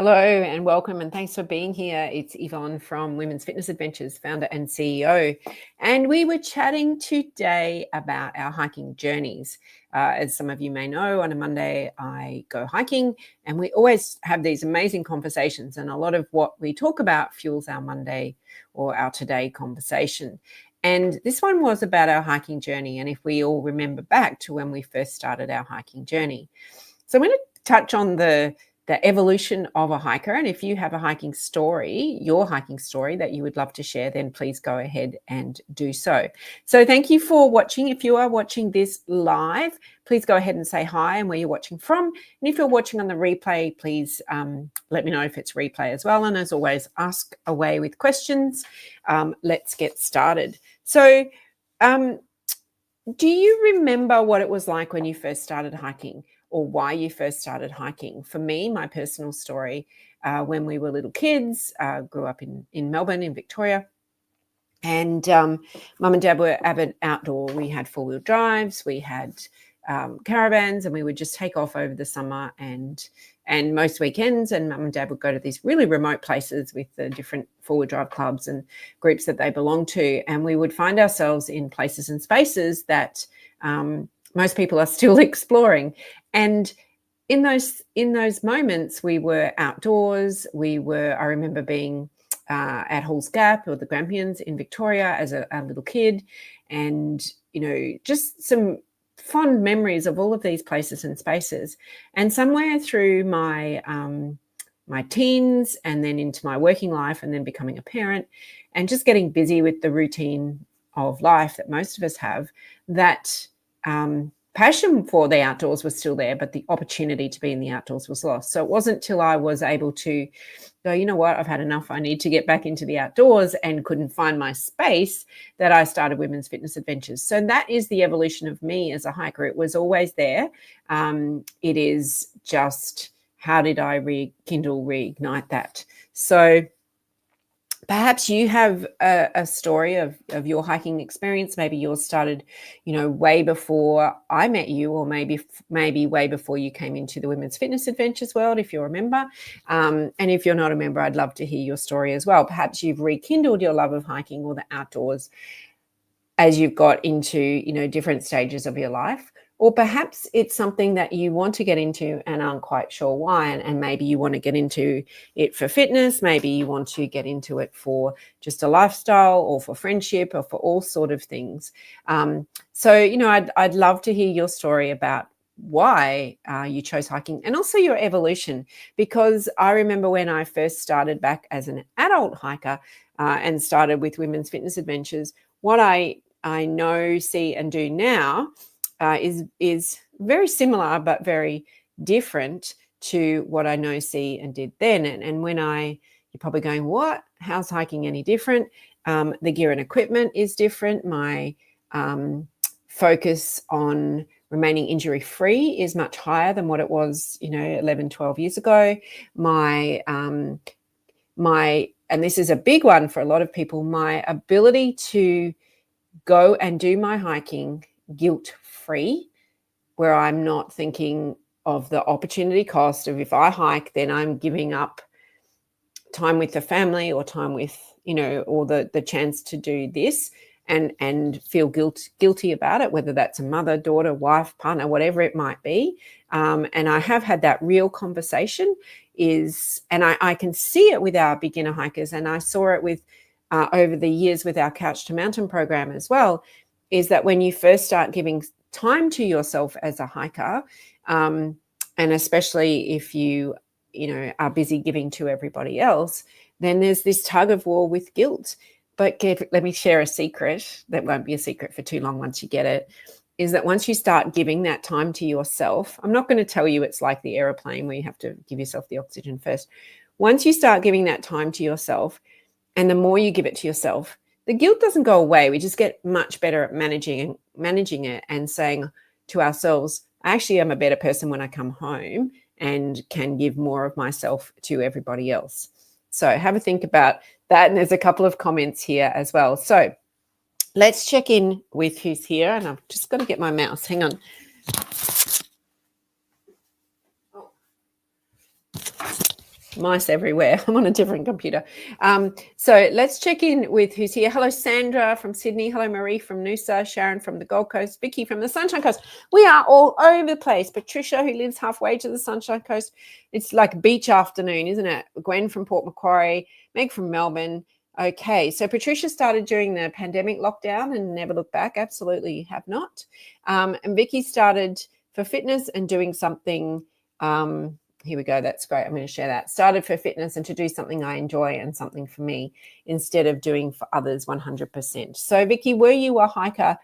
Hello and welcome, and thanks for being here. It's Yvonne from Women's Fitness Adventures, founder and CEO. And we were chatting today about our hiking journeys. As some of you may know, on a Monday I go hiking, and we always have these amazing conversations, and a lot of what we talk about fuels our Monday or our today conversation. And this one was about our hiking journey, and if we all remember back to when we first started our hiking journey. So I'm going to touch on the evolution of a hiker. And if you have a hiking story, your hiking story that you would love to share, then please go ahead and do so. So thank you for watching. If you are watching this live, please go ahead and say hi and where you're watching from. And if you're watching on the replay, please let me know if it's replay as well. And as always, ask away with questions. Let's get started. So do you remember what it was like when you first started hiking, or why you first started hiking? For me, my personal story, when we were little kids, grew up in Melbourne, in Victoria, and mum and dad were avid outdoor. We had four-wheel drives, we had caravans, and we would just take off over the summer and most weekends, and mum and dad would go to these really remote places with the different four-wheel drive clubs and groups that they belonged to, and we would find ourselves in places and spaces that most people are still exploring. And in those moments, we were outdoors. I remember being at Halls Gap or the Grampians in Victoria as a little kid, and just some fond memories of all of these places and spaces. And somewhere through my my teens and then into my working life and then becoming a parent and just getting busy with the routine of life that most of us have, that passion for the outdoors was still there, but the opportunity to be in the outdoors was lost. So it wasn't till I was able to go, you know what, I've had enough, I need to get back into the outdoors, and couldn't find my space, that I started Women's Fitness Adventures. So that is the evolution of me as a hiker. It was always there. It is just, how did I reignite that? So perhaps you have a story of your hiking experience. Maybe yours started, way before I met you, or maybe way before you came into the Women's Fitness Adventures world, if you're a member. And if you're not a member, I'd love to hear your story as well. Perhaps you've rekindled your love of hiking or the outdoors as you've got into, different stages of your life. Or perhaps it's something that you want to get into and aren't quite sure why. And maybe you want to get into it for fitness. Maybe you want to get into it for just a lifestyle, or for friendship, or for all sort of things. So, I'd love to hear your story about why you chose hiking, and also your evolution. Because I remember when I first started back as an adult hiker and started with Women's Fitness Adventures, what I know, see, and do now is very similar but very different to what I know, see, and did then. And when you're probably going, what? How's hiking any different? The gear and equipment is different. My focus on remaining injury-free is much higher than what it was, 11, 12 years ago. And this is a big one for a lot of people, my ability to go and do my hiking guilt-free, where I'm not thinking of the opportunity cost of, if I hike, then I'm giving up time with the family, or time with, or the chance to do this, and feel guilty about it, whether that's a mother, daughter, wife, partner, whatever it might be. And I have had that real conversation and I can see it with our beginner hikers, and I saw it with over the years with our Couch to Mountain program as well, is that when you first start giving time to yourself as a hiker, and especially if you are busy giving to everybody else, then there's this tug of war with guilt. But let me share a secret that won't be a secret for too long once you get it, is that once you start giving that time to yourself, I'm not going to tell you it's like the airplane where you have to give yourself the oxygen first. Once you start giving that time to yourself, and the more you give it to yourself, the guilt doesn't go away. We just get much better at managing it and saying to ourselves, I actually am a better person when I come home and can give more of myself to everybody else. So have a think about that. And there's a couple of comments here as well. So let's check in with who's here. And I've just got to get my mouse. Hang on. Mice everywhere. I'm on a different computer. So let's check in with who's here. Hello, Sandra from Sydney. Hello, Marie from Noosa. Sharon from the Gold Coast. Vicky from the Sunshine Coast. We are all over the place. Patricia, who lives halfway to the Sunshine Coast. It's like beach afternoon, isn't it? Gwen from Port Macquarie. Meg from Melbourne. Okay, so Patricia started during the pandemic lockdown and never looked back. Absolutely have not. And Vicky started for fitness and doing something here we go. That's great. I'm going to share that. Started for fitness and to do something I enjoy and something for me instead of doing for others 100%. So, Vicky, were you a hiker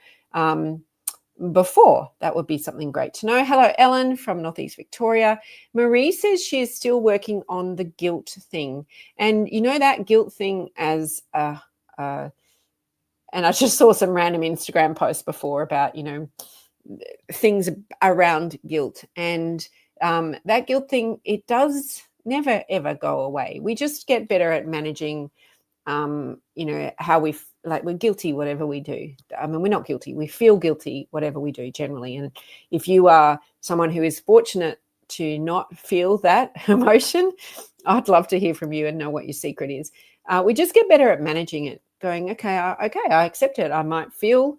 before? That would be something great to know. Hello, Ellen from Northeast Victoria. Marie says she is still working on the guilt thing. And you know that guilt thing as and I just saw some random Instagram posts before about, things around guilt. And that guilt thing, it does never, ever go away. We just get better at managing, how we're guilty, whatever we do. I mean, we're not guilty. We feel guilty, whatever we do generally. And if you are someone who is fortunate to not feel that emotion, I'd love to hear from you and know what your secret is. We just get better at managing it, going, okay, I accept it. I might feel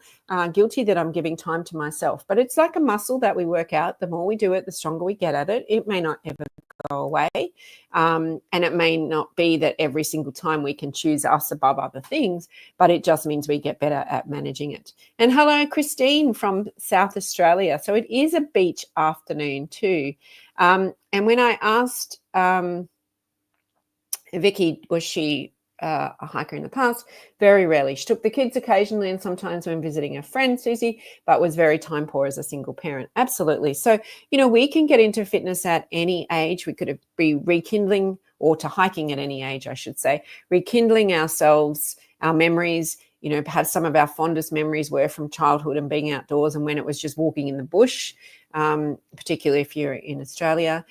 guilty that I'm giving time to myself, but it's like a muscle that we work out. The more we do it, the stronger we get at it. It may not ever go away. And it may not be that every single time we can choose us above other things, but it just means we get better at managing it. And hello, Christine from South Australia. So it is a beach afternoon too. And when I asked Vicky, was she a hiker in the past? Very rarely. She took the kids occasionally and sometimes when visiting a friend, Susie, but was very time poor as a single parent. Absolutely. So, we can get into fitness at any age. We could be rekindling, or to hiking at any age, I should say, rekindling ourselves, our memories. Perhaps some of our fondest memories were from childhood and being outdoors and when it was just walking in the bush, particularly if you're in Australia.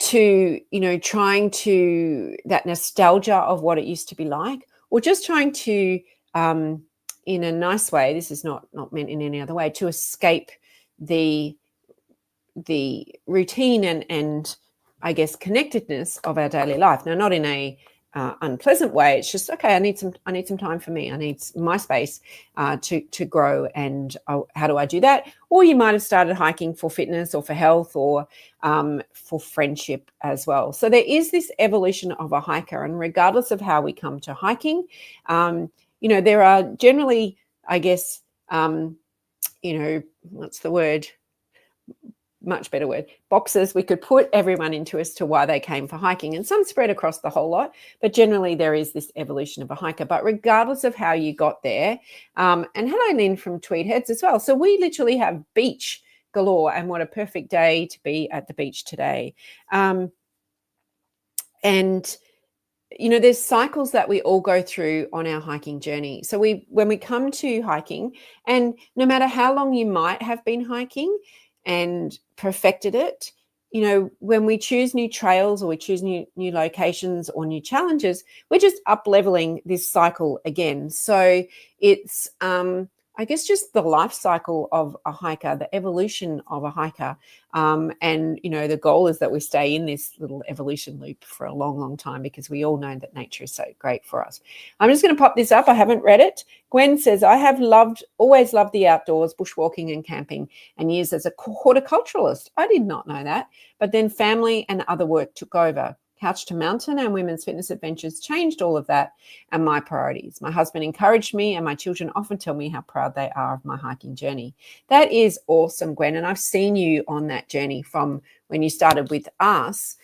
To trying to that nostalgia of what it used to be like, or just trying to in a nice way, this is not meant in any other way, to escape the routine and I guess connectedness of our daily life. Now, not in a unpleasant way. It's just, okay, I need some time for me. I need my space to grow. And how do I do that? Or you might have started hiking for fitness or for health or for friendship as well. So there is this evolution of a hiker, and regardless of how we come to hiking, there are generally, I guess, what's the word? Much better word, boxes we could put everyone into as to why they came for hiking, and some spread across the whole lot, but generally there is this evolution of a hiker. But regardless of how you got there, and hello Lynn from Tweed Heads as well, so we literally have beach galore, and what a perfect day to be at the beach today. And there's cycles that we all go through on our hiking journey. So when we come to hiking, and no matter how long you might have been hiking and perfected it, when we choose new trails or we choose new locations or new challenges, we're just up leveling this cycle again. So it's I guess just the life cycle of a hiker, the evolution of a hiker. And the goal is that we stay in this little evolution loop for a long, long time, because we all know that nature is so great for us. I'm just going to pop this up. I haven't read it. Gwen says, I have always loved the outdoors, bushwalking and camping, and years as a horticulturalist. I did not know that. But then family and other work took over. Couch to Mountain and Women's Fitness Adventures changed all of that and my priorities. My husband encouraged me, and my children often tell me how proud they are of my hiking journey. That is awesome, Gwen, and I've seen you on that journey from when you started with us,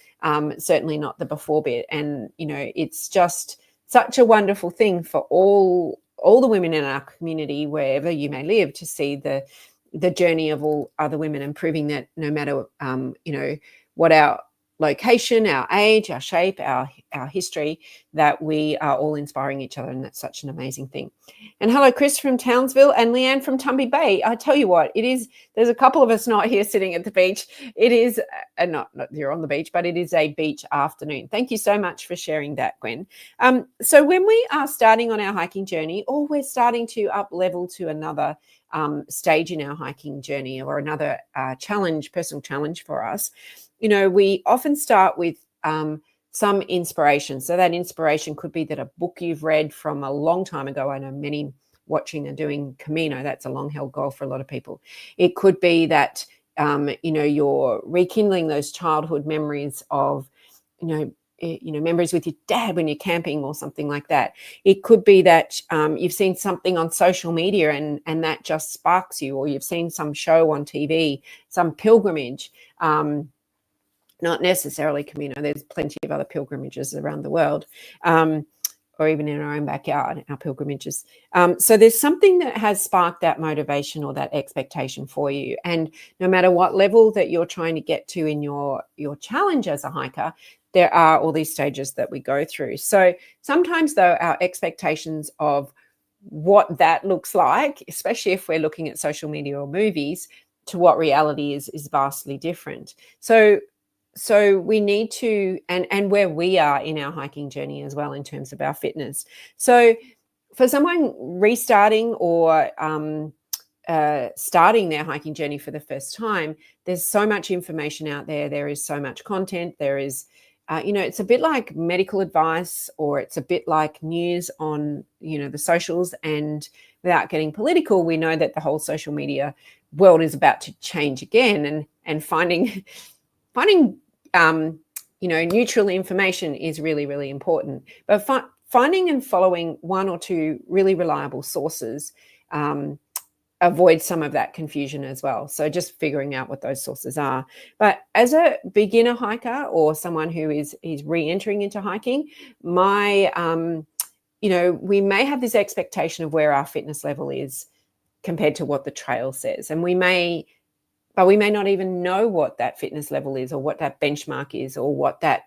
certainly not the before bit. And, it's just such a wonderful thing for all the women in our community, wherever you may live, to see the journey of all other women, and proving that no matter, what our location, our age, our shape, our history, that we are all inspiring each other, and that's such an amazing thing. And hello, Chris from Townsville and Leanne from Tumby Bay. I tell you what, there's a couple of us not here sitting at the beach. It is, not you're on the beach, but it is a beach afternoon. Thank you so much for sharing that, Gwen. So when we are starting on our hiking journey, or we're starting to up level to another stage in our hiking journey, or another personal challenge for us, we often start with some inspiration. So that inspiration could be that a book you've read from a long time ago. I know many watching and doing Camino, that's a long held goal for a lot of people. It could be that you're rekindling those childhood memories of memories with your dad when you're camping or something like that. It could be that you've seen something on social media and that just sparks you, or you've seen some show on TV, some pilgrimage. Not necessarily Camino. There's plenty of other pilgrimages around the world, or even in our own backyard, our pilgrimages. So there's something that has sparked that motivation or that expectation for you. And no matter what level that you're trying to get to in your challenge as a hiker, there are all these stages that we go through. So sometimes, though, our expectations of what that looks like, especially if we're looking at social media or movies, to what reality is vastly different. So we need to, and where we are in our hiking journey as well in terms of our fitness. So for someone restarting or starting their hiking journey for the first time, there's so much information out there. There is so much content. There is, it's a bit like medical advice, or it's a bit like news on, the socials. And without getting political, we know that the whole social media world is about to change again, and finding neutral information is really, really important. But finding and following one or two really reliable sources avoids some of that confusion as well. So just figuring out what those sources are. But as a beginner hiker or someone who is re-entering into hiking, we may have this expectation of where our fitness level is compared to what the trail says. And we may not even know what that fitness level is, or what that benchmark is, or what that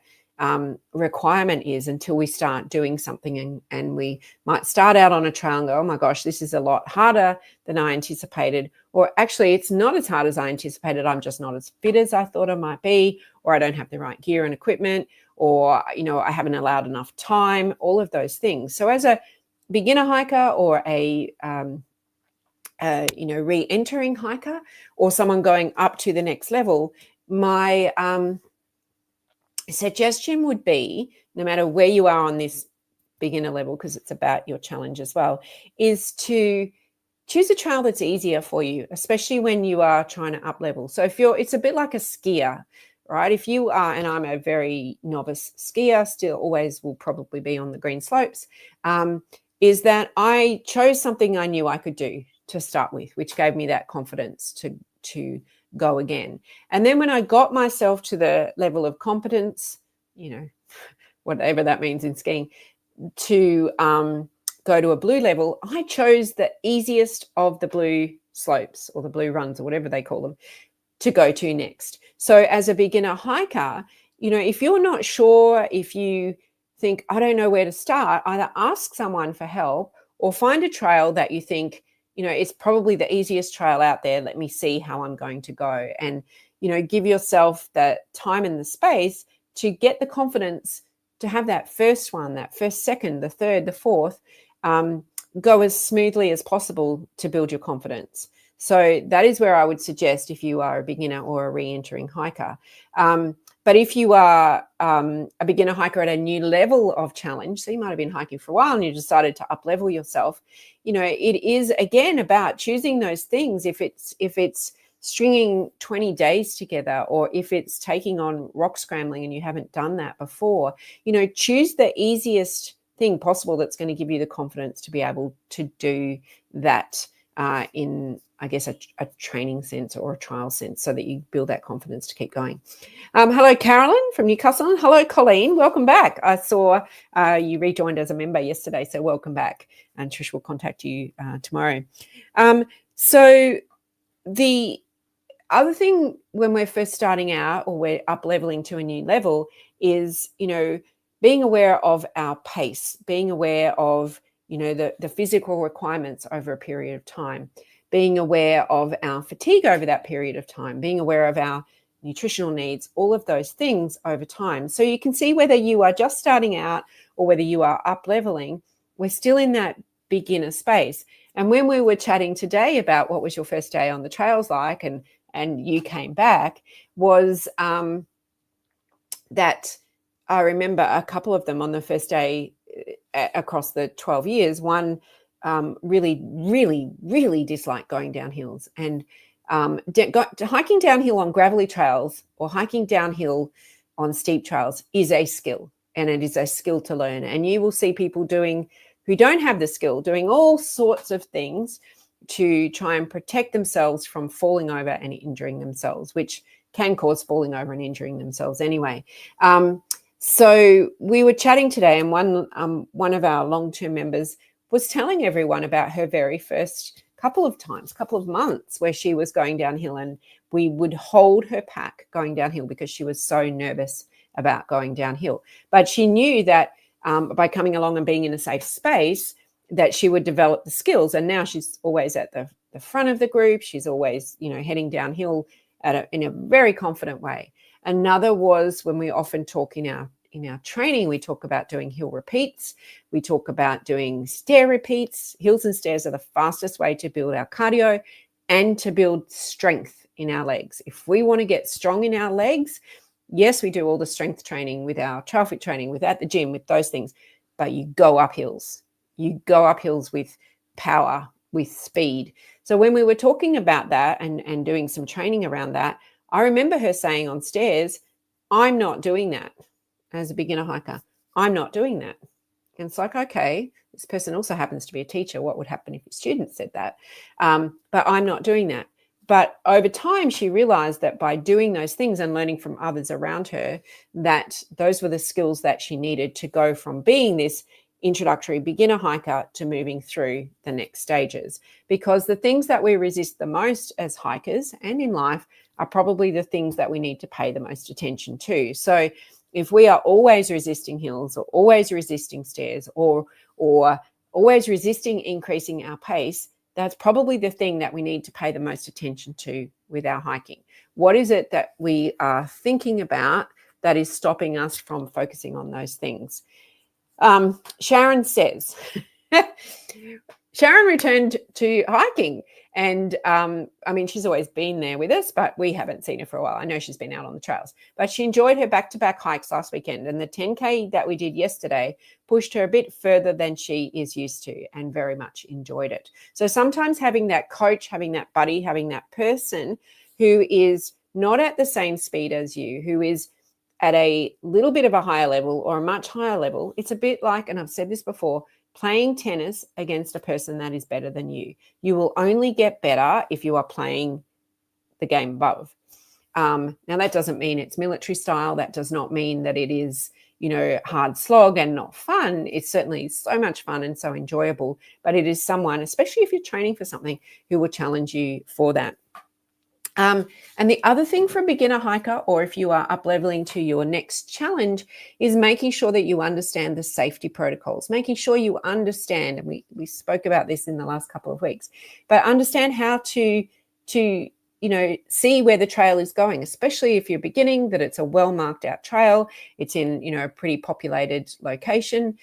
requirement is until we start doing something. And we might start out on a trail and go, oh my gosh, this is a lot harder than I anticipated. Or actually, it's not as hard as I anticipated. I'm just not as fit as I thought I might be, or I don't have the right gear and equipment, or, I haven't allowed enough time, all of those things. So as a beginner hiker or a re-entering hiker, or someone going up to the next level, my suggestion would be, no matter where you are on this beginner level, because it's about your challenge as well, is to choose a trail that's easier for you, especially when you are trying to up level. So it's a bit like a skier, right? If you are, and I'm a very novice skier, still always will probably be on the green slopes, is that I chose something I knew I could do to start with, which gave me that confidence to go again. And then when I got myself to the level of competence, whatever that means in skiing, to go to a blue level, I chose the easiest of the blue slopes, or the blue runs, or whatever they call them, to go to next. So as a beginner hiker, if you're not sure, if you think, I don't know where to start, either ask someone for help or find a trail that you think, it's probably the easiest trail out there. Let me see how I'm going to go. And, give yourself the time and the space to get the confidence to have that first one, that first second, the third, the fourth, go as smoothly as possible to build your confidence. So that is where I would suggest, if you are a beginner or a re-entering hiker. But if you are a beginner hiker at a new level of challenge, so you might have been hiking for a while and you decided to up level yourself, it is again about choosing those things. If it's stringing 20 days together, or if it's taking on rock scrambling and you haven't done that before, choose the easiest thing possible that's going to give you the confidence to be able to do that in, I guess, a training sense or a trial sense, so that you build that confidence to keep going. Hello, Carolyn from Newcastle. Hello, Colleen. Welcome back. I saw you rejoined as a member yesterday, so welcome back. And Trish will contact you tomorrow. So the other thing when we're first starting out, or we're up leveling to a new level, is, being aware of our pace, being aware of, the physical requirements over a period of time, being aware of our fatigue over that period of time, being aware of our nutritional needs, all of those things over time. So you can see whether you are just starting out or whether you are up leveling, we're still in that beginner space. And when we were chatting today about what was your first day on the trails like, and you came back, was that I remember a couple of them on the first day across the 12 years. One really disliked going down hills, and hiking downhill on gravelly trails or hiking downhill on steep trails is a skill, and it is a skill to learn. And you will see people who don't have the skill doing all sorts of things to try and protect themselves from falling over and injuring themselves, which can cause falling over and injuring themselves anyway. So we were chatting today, and one of our long-term members was telling everyone about her very first couple of months where she was going downhill, and we would hold her pack going downhill because she was so nervous about going downhill. But she knew that by coming along and being in a safe space, that she would develop the skills. And now she's always at the front of the group. She's always, heading downhill in a very confident way. Another was when we often talk in our training, we talk about doing hill repeats. We talk about doing stair repeats. Hills and stairs are the fastest way to build our cardio and to build strength in our legs. If we want to get strong in our legs, yes, we do all the strength training with our trail fit training, with at the gym, with those things, but you go up hills. You go up hills with power, with speed. So when we were talking about that and doing some training around that, I remember her saying on stairs, I'm not doing that as a beginner hiker. I'm not doing that. And it's like, okay, this person also happens to be a teacher. What would happen if a student said that? But I'm not doing that. But over time, she realized that by doing those things and learning from others around her, that those were the skills that she needed to go from being this introductory beginner hiker to moving through the next stages. Because the things that we resist the most as hikers and in life are probably the things that we need to pay the most attention to. So if we are always resisting hills or always resisting stairs or always resisting increasing our pace, that's probably the thing that we need to pay the most attention to with our hiking. What is it that we are thinking about that is stopping us from focusing on those things? Sharon says, Sharon returned to hiking, and she's always been there with us, but we haven't seen her for a while. I know she's been out on the trails, but she enjoyed her back-to-back hikes last weekend, and the 10K that we did yesterday pushed her a bit further than she is used to, and very much enjoyed it. So sometimes having that coach, having that buddy, having that person who is not at the same speed as you, who is at a little bit of a higher level or a much higher level, it's a bit like, and I've said this before, playing tennis against a person that is better than you. You will only get better if you are playing the game above. Now, that doesn't mean it's military style. That does not mean that it is, hard slog and not fun. It's certainly so much fun and so enjoyable, but it is someone, especially if you're training for something, who will challenge you for that. And the other thing for a beginner hiker, or if you are up leveling to your next challenge, is making sure that you understand the safety protocols, making sure you understand, and we spoke about this in the last couple of weeks, but understand how to see where the trail is going, especially if you're beginning, that it's a well marked out trail, it's in, a pretty populated location,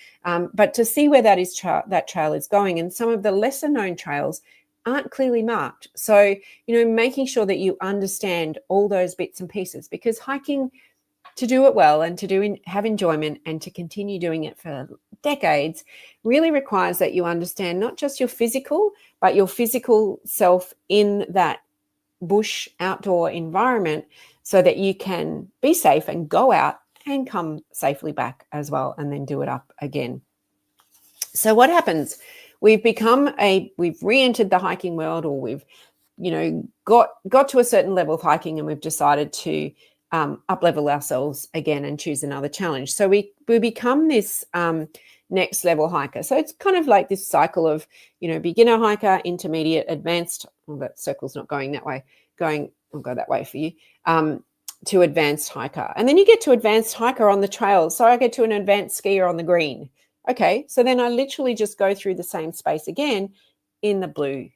but to see where that trail is going. And some of the lesser known trails aren't clearly marked. So, making sure that you understand all those bits and pieces, because hiking, to do it well and to have enjoyment and to continue doing it for decades, really requires that you understand not just your physical, but your physical self in that bush outdoor environment, so that you can be safe and go out and come safely back as well, and then do it up again. So what happens? We've re-entered the hiking world, or we've, got to a certain level of hiking, and we've decided to up-level ourselves again and choose another challenge. So we become this next level hiker. So it's kind of like this cycle of, beginner hiker, intermediate, advanced. Well, that circle's not going that way. I'll go that way for you. To advanced hiker. And then you get to advanced hiker on the trail. So I get to an advanced skier on the green. Okay, so then I literally just go through the same space again in the blue,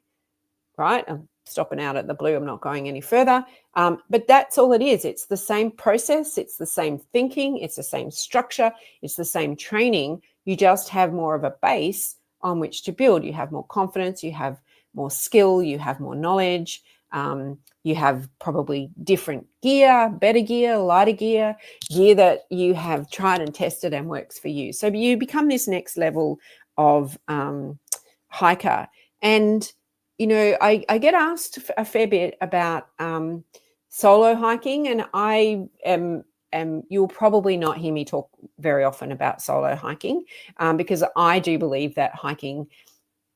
right? I'm stopping out at the blue. I'm not going any further. But that's all it is. It's the same process. It's the same thinking. It's the same structure. It's the same training. You just have more of a base on which to build. You have more confidence. You have more skill. You have more knowledge. You have probably different gear, better gear, lighter gear, gear that you have tried and tested and works for you. So you become this next level of hiker. And, you know, I get asked a fair bit about solo hiking, and you'll probably not hear me talk very often about solo hiking because I do believe that hiking,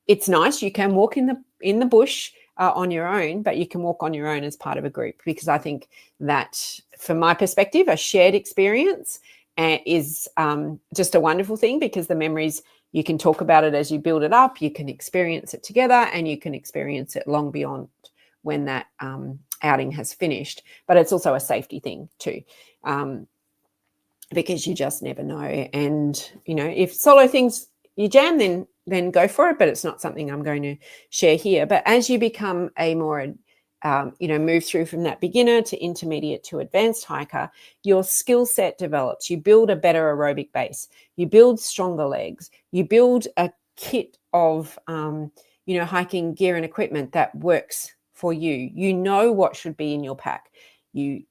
it's nice. You can walk in the bush on your own, but you can walk on your own as part of a group, because I think that, from my perspective, a shared experience is just a wonderful thing, because the memories, you can talk about it as you build it up, you can experience it together, and you can experience it long beyond when that outing has finished. But it's also a safety thing too, because you just never know. And, you know, if solo things you jam, then go for it, but it's not something I'm going to share here. But as you become a more move through from that beginner to intermediate to advanced hiker, your skill set develops. You build a better aerobic base. You build stronger legs. You build a kit of, hiking gear and equipment that works for you. You know what should be in your pack. You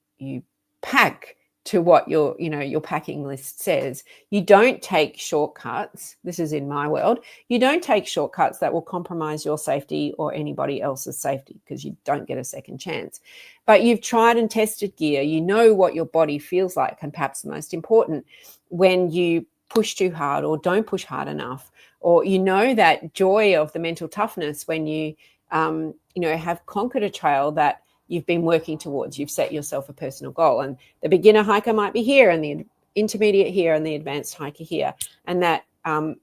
pack to what your packing list says. You don't take shortcuts. This is in my world. You don't take shortcuts that will compromise your safety or anybody else's safety, because you don't get a second chance. But you've tried and tested gear. You know what your body feels like, and perhaps the most important, when you push too hard or don't push hard enough, or you know that joy of the mental toughness when you have conquered a trail that you've been working towards. You've set yourself a personal goal, and the beginner hiker might be here, and the intermediate here, and the advanced hiker here. And that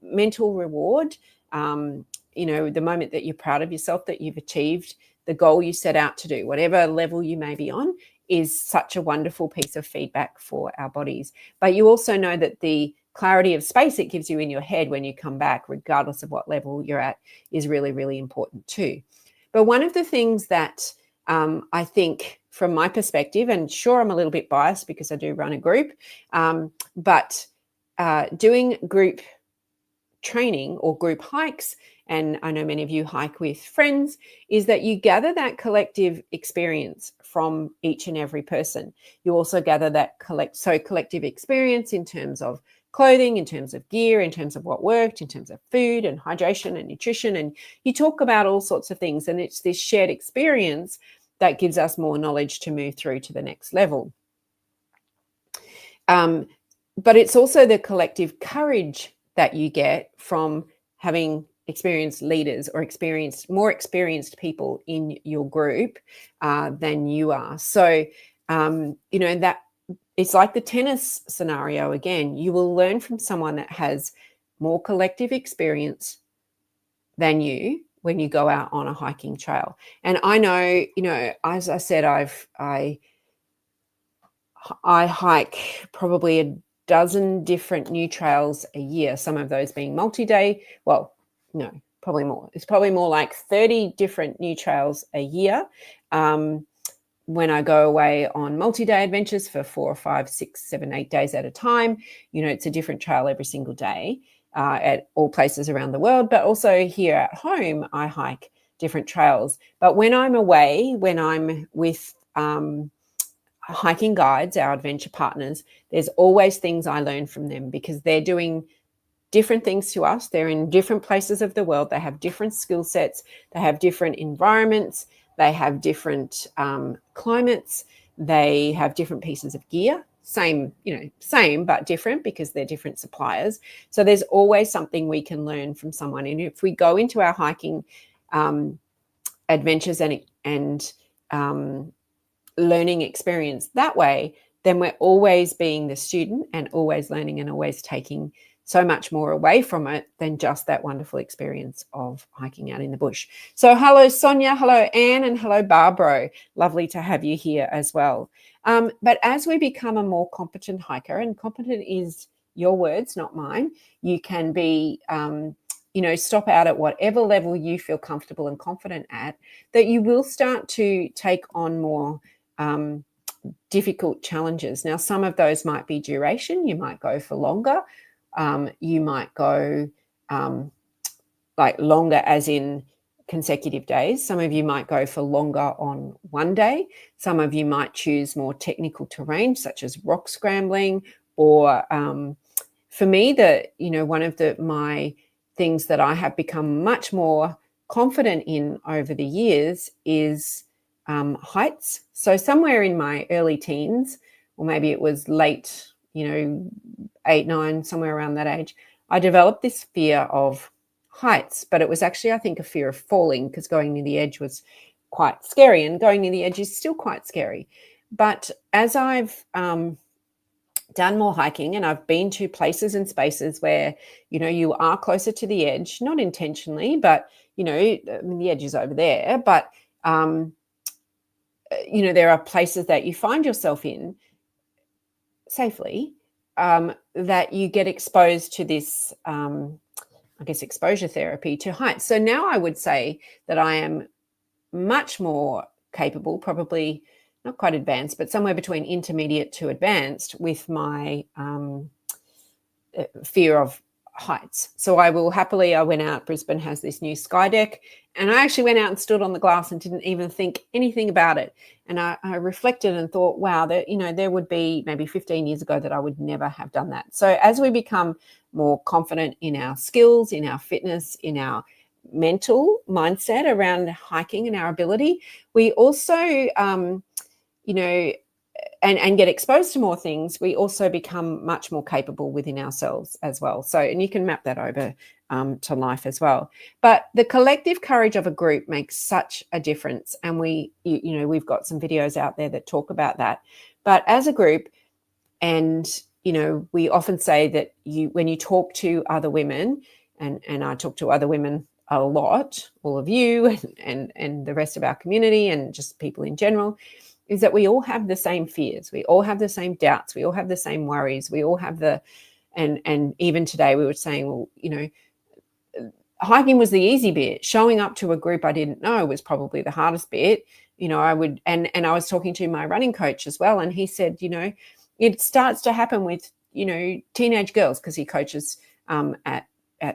mental reward, the moment that you're proud of yourself, that you've achieved the goal you set out to do, whatever level you may be on, is such a wonderful piece of feedback for our bodies. But you also know that the clarity of space it gives you in your head when you come back, regardless of what level you're at, is really, really important too. But one of the things that I think, from my perspective, and sure, I'm a little bit biased because I do run a group, but doing group training or group hikes, and I know many of you hike with friends, is that you gather that collective experience from each and every person. You also gather that collective experience in terms of clothing, in terms of gear, in terms of what worked, in terms of food and hydration and nutrition, and you talk about all sorts of things, and it's this shared experience that gives us more knowledge to move through to the next level. But it's also the collective courage that you get from having experienced leaders or more experienced people in your group than you are. So, that it's like the tennis scenario again. You will learn from someone that has more collective experience than you when you go out on a hiking trail. And I know, as I said, I hike probably a dozen different new trails a year, some of those being multi-day. Well, no, probably more. It's probably more like 30 different new trails a year. When I go away on multi-day adventures for 4 or 5, 6, 7, 8 days at a time, it's a different trail every single day at all places around the world. But also here at home, I hike different trails. But when I'm away, when I'm with hiking guides, our adventure partners, there's always things I learn from them, because they're doing different things to us. They're in different places of the world. They have different skill sets. They have different environments. They have different climates. They have different pieces of gear. Same but different, because they're different suppliers. So there's always something we can learn from someone. And if we go into our hiking adventures and learning experience that way, then we're always being the student and always learning and always taking so much more away from it than just that wonderful experience of hiking out in the bush. So hello, Sonia, hello, Anne, and hello, Barbara. Lovely to have you here as well. But as we become a more competent hiker, and competent is your words, not mine, you can be, stop out at whatever level you feel comfortable and confident at, that you will start to take on more difficult challenges. Now, some of those might be duration. You might go for longer. You might go like longer as in consecutive days. Some of you might go for longer on one day. Some of you might choose more technical terrain, such as rock scrambling, or for me, one of my things that I have become much more confident in over the years is heights. So somewhere in my early teens, or maybe it was late, 8, 9, somewhere around that age, I developed this fear of heights, but it was actually, I think, a fear of falling, because going near the edge was quite scary, and going near the edge is still quite scary. But as I've done more hiking, and I've been to places and spaces where, you are closer to the edge, not intentionally, but, the edge is over there, but, there are places that you find yourself in safely, that you get exposed to this, exposure therapy to heights. So now I would say that I am much more capable, probably not quite advanced, but somewhere between intermediate to advanced with my fear of heights. So I went out, Brisbane has this new sky deck, and I actually went out and stood on the glass and didn't even think anything about it. And I reflected and thought, wow, there would be maybe 15 years ago that I would never have done that. So as we become more confident in our skills, in our fitness, in our mental mindset around hiking and our ability, we also, and get exposed to more things, we also become much more capable within ourselves as well. So, and you can map that over to life as well. But the collective courage of a group makes such a difference. And we've got some videos out there that talk about that. But as a group, and, we often say that when you talk to other women, and I talk to other women a lot, all of you and the rest of our community and just people in general, is that we all have the same fears. We all have the same doubts. We all have the same worries. We all have and even today we were saying, well, hiking was the easy bit. Showing up to a group I didn't know was probably the hardest bit. I was talking to my running coach as well, and he said, it starts to happen with, teenage girls, because he coaches at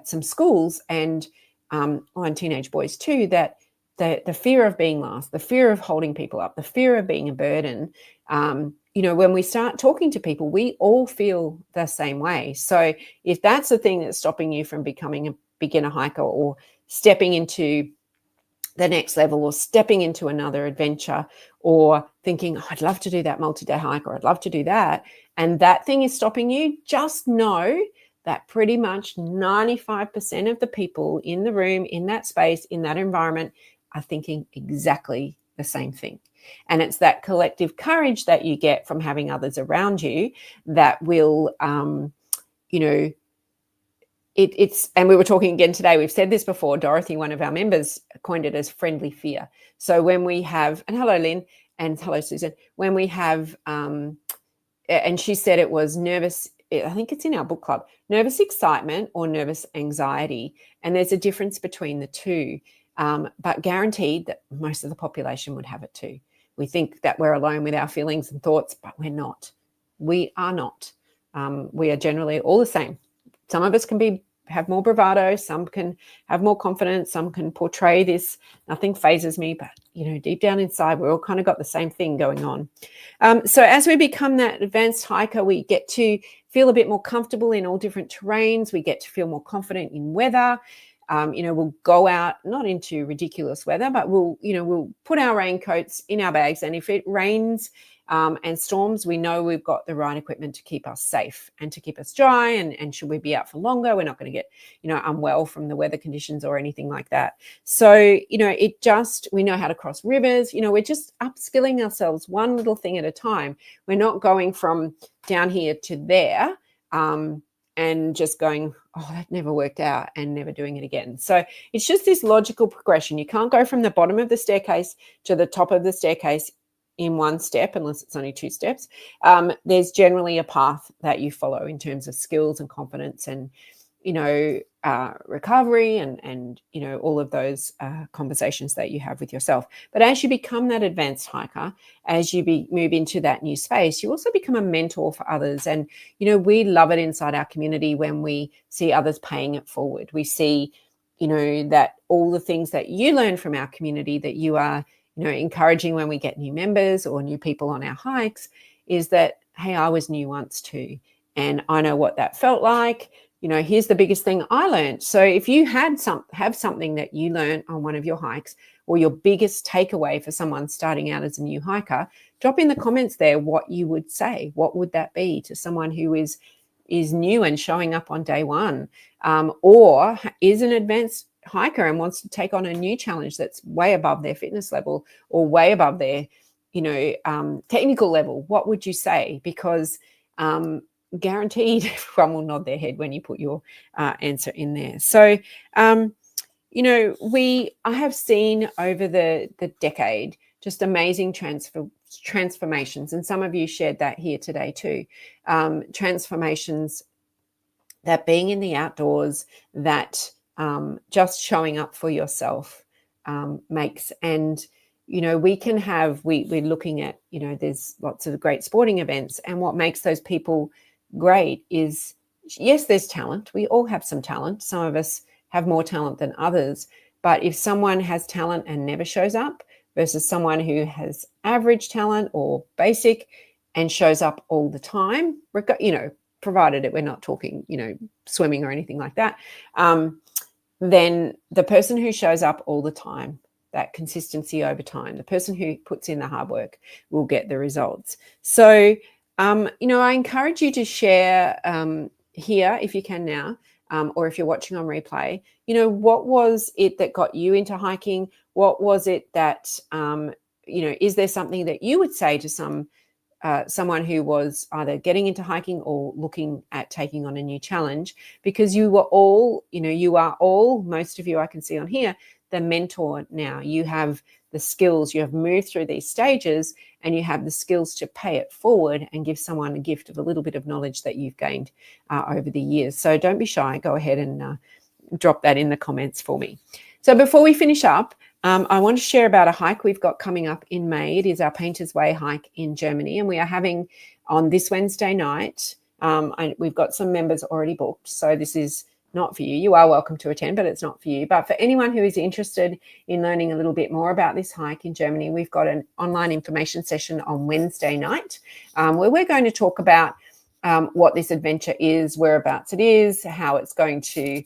some schools, and teenage boys too, that the fear of being last, the fear of holding people up, the fear of being a burden. When we start talking to people, we all feel the same way. So if that's the thing that's stopping you from becoming a beginner hiker, or stepping into the next level, or stepping into another adventure, or thinking, oh, I'd love to do that multi-day hike, or I'd love to do that, and that thing is stopping you, just know that pretty much 95% of the people in the room, in that space, in that environment, are thinking exactly the same thing. And it's that collective courage that you get from having others around you that will, it's, and we were talking again today, we've said this before, Dorothy, one of our members, coined it as friendly fear. So when we have, and hello, Lynn, and hello, Susan, when we have, and she said it was nervous, I think it's in our book club, nervous excitement or nervous anxiety. And there's a difference between the two. But guaranteed that most of the population would have it too. We think that we're alone with our feelings and thoughts, but we're not. We are not. We are generally all the same. Some of us can have more bravado, some can have more confidence, some can portray this, nothing phases me, but deep down inside, we're all kind of got the same thing going on. So as we become that advanced hiker, we get to feel a bit more comfortable in all different terrains. We get to feel more confident in weather. We'll go out, not into ridiculous weather, but we'll put our raincoats in our bags. And if it rains and storms, we know we've got the right equipment to keep us safe and to keep us dry. And should we be out for longer, we're not going to get, unwell from the weather conditions or anything like that. So, we know how to cross rivers. We're just upskilling ourselves one little thing at a time. We're not going from down here to there. And just going, oh, that never worked out, and never doing it again. So it's just this logical progression. You can't go from the bottom of the staircase to the top of the staircase in one step, unless it's only 2 steps. There's generally a path that you follow in terms of skills and confidence and, recovery and all of those conversations that you have with yourself. But as you become that advanced hiker, as you move into that new space, you also become a mentor for others. And, we love it inside our community when we see others paying it forward. We see, that all the things that you learn from our community that you are, encouraging when we get new members or new people on our hikes is that, hey, I was new once too, and I know what that felt like. Here's the biggest thing I learned. So if you have something that you learned on one of your hikes, or your biggest takeaway for someone starting out as a new hiker, drop in the comments there what you would say. What would that be to someone who is new and showing up on day one, or is an advanced hiker and wants to take on a new challenge that's way above their fitness level or way above their technical level? What would you say? Because guaranteed everyone will nod their head when you put your answer in there. So I have seen over the decade just amazing transformations, and some of you shared that here today too. Transformations that being in the outdoors, that just showing up for yourself makes. And we're looking at, there's lots of great sporting events, and what makes those people great is, yes, there's talent. We all have some talent. Some of us have more talent than others. But if someone has talent and never shows up versus someone who has average talent or basic and shows up all the time, provided that we're not talking, swimming or anything like that, then the person who shows up all the time, that consistency over time, the person who puts in the hard work will get the results. So, I encourage you to share here, if you can now, or if you're watching on replay, what was it that got you into hiking? What was it that, is there something that you would say to someone who was either getting into hiking or looking at taking on a new challenge? Because you are all, most of you I can see on here, the mentor now. You have the skills, you have moved through these stages, and you have the skills to pay it forward and give someone a gift of a little bit of knowledge that you've gained over the years. So don't be shy. Go ahead and drop that in the comments for me. So before we finish up, I want to share about a hike we've got coming up in May. It is our Painter's Way hike in Germany, and we are having on this Wednesday night. We've got some members already booked, so this is not for you. You are welcome to attend, but it's not for you. But for anyone who is interested in learning a little bit more about this hike in Germany, we've got an online information session on Wednesday night where we're going to talk about what this adventure is, whereabouts it is, how it's going to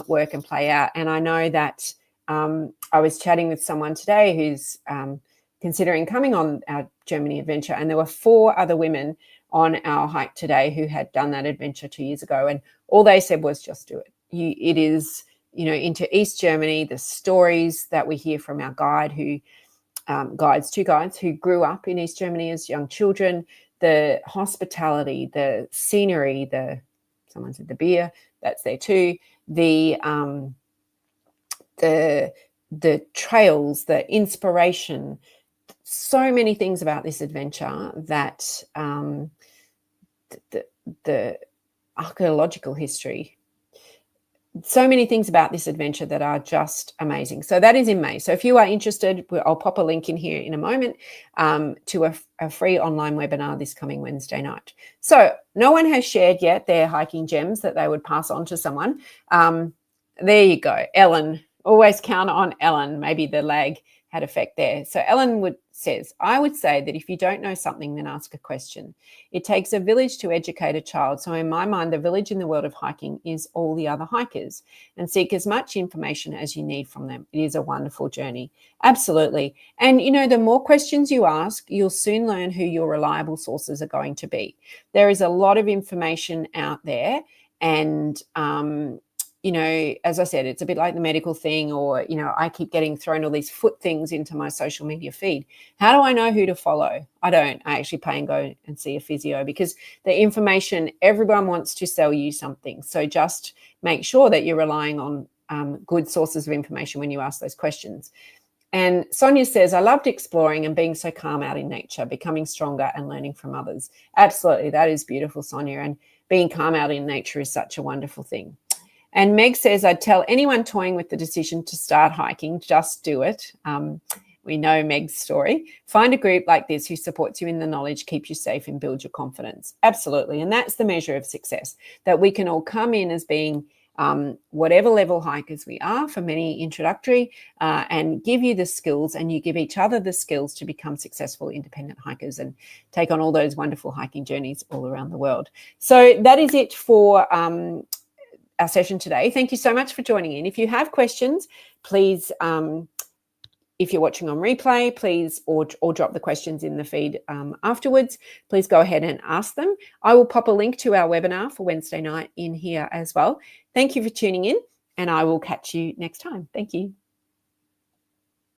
work and play out. And I know that I was chatting with someone today who's considering coming on our Germany adventure, and there were 4 other women on our hike today who had done that adventure 2 years ago, and all they said was just do it. It is, into East Germany, the stories that we hear from our guide who two guides who grew up in East Germany as young children, the hospitality, the scenery, someone said the beer, that's there too, the trails, the inspiration, so many things about this adventure that the archaeological history, so many things about this adventure that are just amazing. So that is in May. So if you are interested, I'll pop a link in here in a moment to a free online webinar this coming Wednesday night. So no one has shared yet their hiking gems that they would pass on to someone. There you go. Ellen, always count on Ellen. Maybe the lag had effect there. So Ellen says, I would say that if you don't know something, then ask a question. It takes a village to educate a child. So in my mind, the village in the world of hiking is all the other hikers, and seek as much information as you need from them. It is a wonderful journey. Absolutely. And, the more questions you ask, you'll soon learn who your reliable sources are going to be. There is a lot of information out there, and, as I said, it's a bit like the medical thing, or, I keep getting thrown all these foot things into my social media feed. How do I know who to follow? I don't. I actually pay and go and see a physio, because the information, everyone wants to sell you something. So just make sure that you're relying on good sources of information when you ask those questions. And Sonia says, I loved exploring and being so calm out in nature, becoming stronger and learning from others. Absolutely. That is beautiful, Sonia. And being calm out in nature is such a wonderful thing. And Meg says, I'd tell anyone toying with the decision to start hiking, just do it. We know Meg's story. Find a group like this who supports you in the knowledge, keeps you safe, and builds your confidence. Absolutely. And that's the measure of success, that we can all come in as being whatever level hikers we are, for many introductory, and give you the skills, and you give each other the skills to become successful independent hikers and take on all those wonderful hiking journeys all around the world. So that is it for our session today. Thank you so much for joining in. If you have questions, please, if you're watching on replay, please, or drop the questions in the feed afterwards, please go ahead and ask them. I will pop a link to our webinar for Wednesday night in here as well. Thank you for tuning in, and I will catch you next time. Thank you.